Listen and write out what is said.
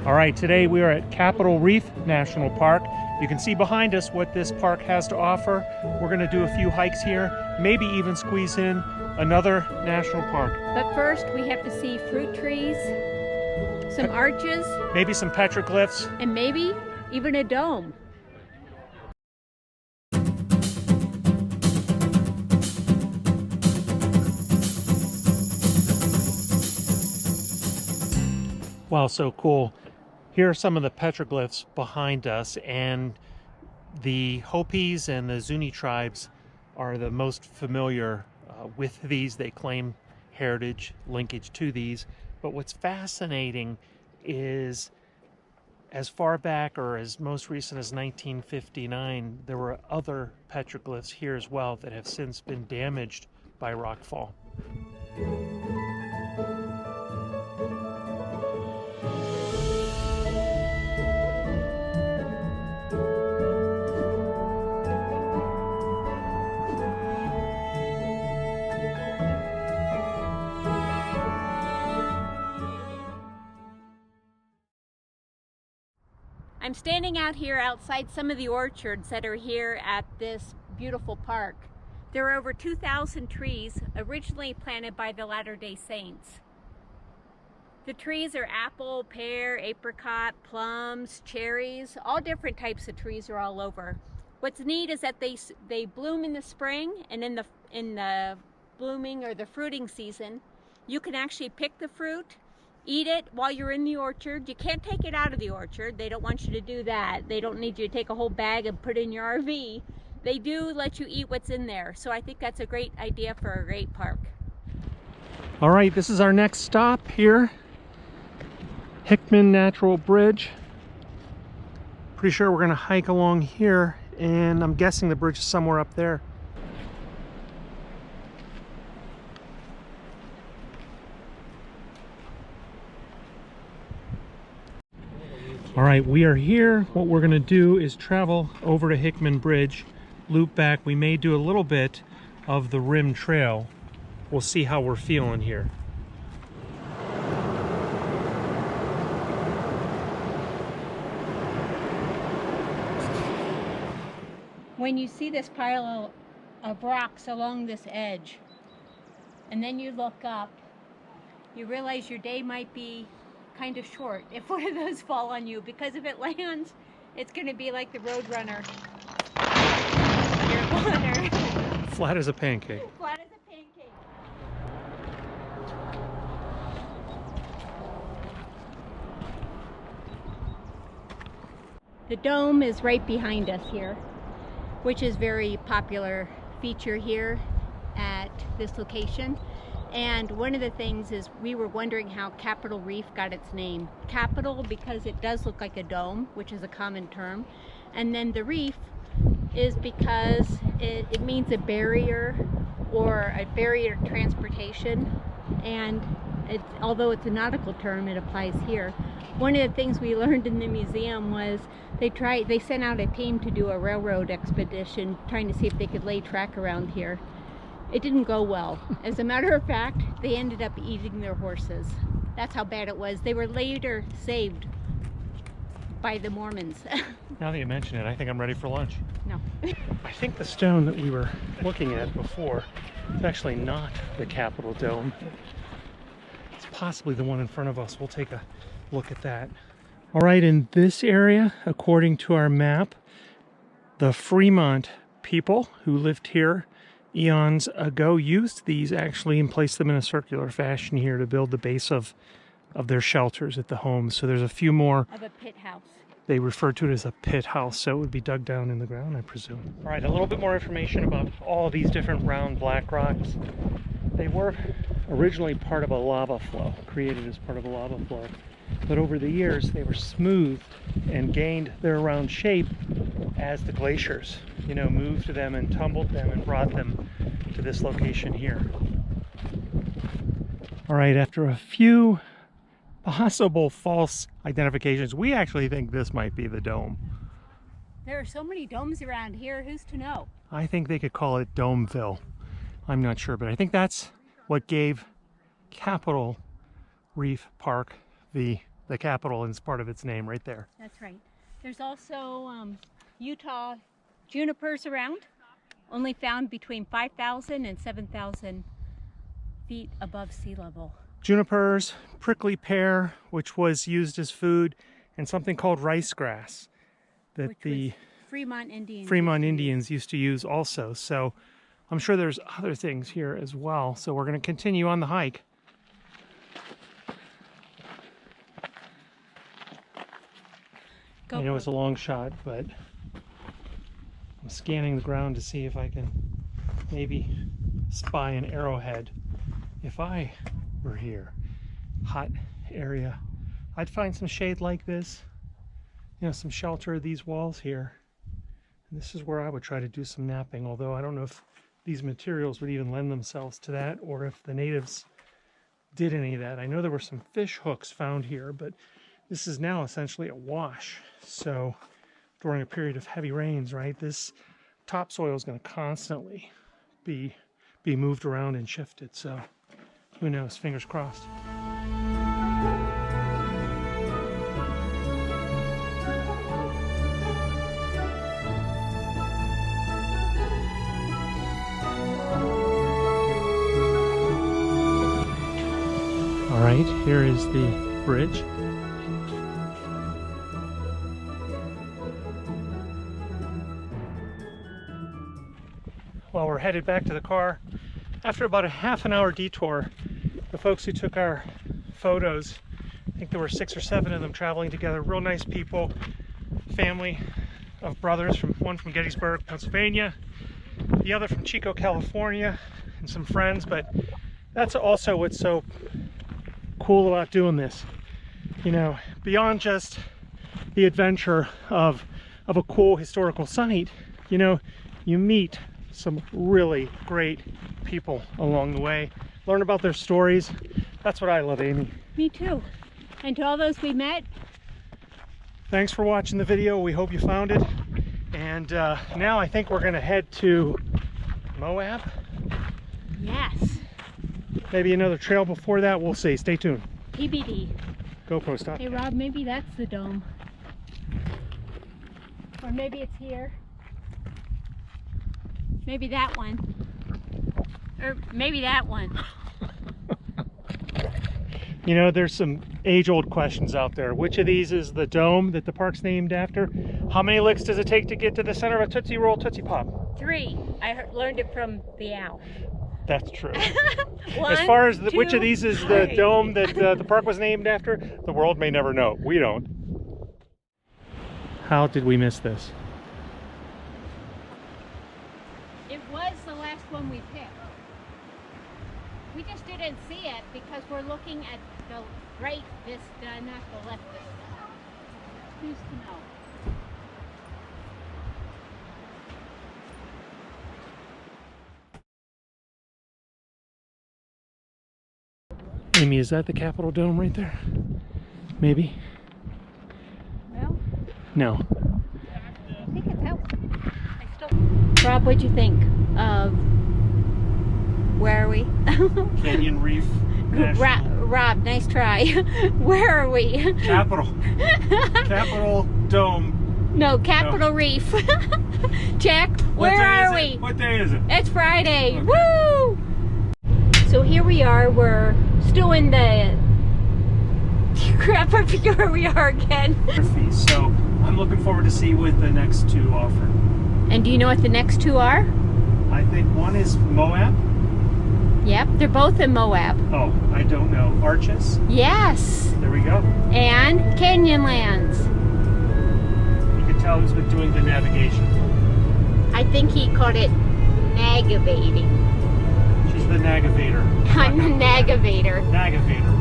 All right, today we are at Capitol Reef National Park. You can see behind us what this park has to offer. We're going to do a few hikes here, maybe even squeeze in another national park. But first we have to see fruit trees, some arches, maybe some petroglyphs, and maybe even a dome. Wow, so cool. Here are some of the petroglyphs behind us, and the Hopis and the Zuni tribes are the most familiar with these. They claim heritage linkage to these. But what's fascinating is as far back or as most recent as 1959, there were other petroglyphs here as well that have since been damaged by rockfall. I'm standing out here outside some of the orchards that are here at this beautiful park. There are over 2,000 trees originally planted by the Latter-day Saints. The trees are apple, pear, apricot, plums, cherries, all different types of trees are all over. What's neat is that they bloom in the spring, and in the blooming or the fruiting season, you can actually pick the fruit, eat it while you're in the orchard. You can't take it out of the orchard. They don't want you to do that. They don't need you to take a whole bag and put it in your RV. They do let you eat what's in there. So I think that's a great idea for a great park. All right, this is our next stop here. Hickman Natural Bridge. Pretty sure we're gonna hike along here, and I'm guessing the bridge is somewhere up there. All right, we are here. What we're gonna do is travel over to Hickman Bridge, loop back. We may do a little bit of the Rim Trail. We'll see how we're feeling here. When you see this pile of rocks along this edge, and then you look up, you realize your day might be kind of short if one of those fall on you, because if it lands, it's going to be like the Roadrunner. Flat as a pancake. Flat as a pancake. The dome is right behind us here, which is a very popular feature here at this location. And one of the things is we were wondering how Capitol Reef got its name. Capitol because it does look like a dome, which is a common term. And then the reef is because it means a barrier or a barrier to transportation. And although it's a nautical term, it applies here. One of the things we learned in the museum was they sent out a team to do a railroad expedition trying to see if they could lay track around here. It didn't go well. As a matter of fact, they ended up eating their horses. That's how bad it was. They were later saved by the Mormons. Now that you mention it, I think I'm ready for lunch. No. I think the stone that we were looking at before is actually not the Capitol Dome. It's possibly the one in front of us. We'll take a look at that. All right, in this area, according to our map, the Fremont people who lived here eons ago used these actually and placed them in a circular fashion here to build the base of their shelters at the homes. So there's a few more. Of a pit house. They refer to it as a pit house, so it would be dug down in the ground, I presume. All right, a little bit more information about all these different round black rocks. They were originally part of a lava flow, created as part of a lava flow. But over the years, they were smoothed and gained their round shape as the glaciers, moved them and tumbled them and brought them to this location here. All right, after a few possible false identifications, we actually think this might be the dome. There are so many domes around here, who's to know? I think they could call it Domeville. I'm not sure, but I think that's what gave Capitol Reef Park the the capital is part of its name right there. That's right. There's also Utah junipers around, only found between 5,000 and 7,000 feet above sea level. Junipers, prickly pear, which was used as food, and something called rice grass that the Fremont Indians used to use also. So I'm sure there's other things here as well. So we're going to continue on the hike. I know it's a long shot, but I'm scanning the ground to see if I can maybe spy an arrowhead. If I were here, hot area, I'd find some shade like this, you know, some shelter of these walls here. And this is where I would try to do some napping, although I don't know if these materials would even lend themselves to that, or if the natives did any of that. I know there were some fish hooks found here, but this is now essentially a wash. So during a period of heavy rains, right, this topsoil is going to constantly be moved around and shifted. So who knows? Fingers crossed. All right, here is the bridge. Well, we're headed back to the car. After about a half-an-hour detour, the folks who took our photos, I think there were 6 or 7 of them traveling together, real nice people, family of brothers, one from Gettysburg, Pennsylvania, the other from Chico, California, and some friends. But that's also what's so cool about doing this, you know, beyond just the adventure of a cool historical site. You know, you meet some really great people along the way, learn about their stories. That's what I love, Amy. Me too. And to all those we met, thanks for watching the video. We hope you found it. And now I think we're gonna head to Moab. yes, Maybe another trail before that, we'll see. Stay tuned. TBD. GoPro stop. Hey Rob, maybe that's the dome. Or maybe it's here. Maybe that one. Or maybe that one. You know, there's some age-old questions out there. Which of these is the dome that the park's named after? How many licks does it take to get to the center of a Tootsie Roll Tootsie Pop? 3. I learned it from the owl. That's true. One, as far as which of 2, these is the 3. dome that the park was named after, the world may never know. We don't. How did we miss this? It was the last one we picked. We just didn't see it because we're looking at the right vista, not the left vista. Who's to know? Amy, is that the Capitol Dome right there? Maybe? Well, No. I think it's out. Rob, what'd you think of, where are we? Canyon Reef National. Rob, nice try. Where are we? Capitol Dome. No, Capitol Reef. Check. Where are we? What day is it? It's Friday. Okay. Woo! So here we are. We're still in the crap. I forget where we are again. So I'm looking forward to see what the next 2 offer. And do you know what the next 2 are? I think one is Moab. Yep, they're both in Moab. Oh, I don't know. Arches. Yes. There we go. And Canyonlands. You can tell who's been doing the navigation. I think he called it nagavating. She's the nagavator. I'm the nagavator. Nagavator.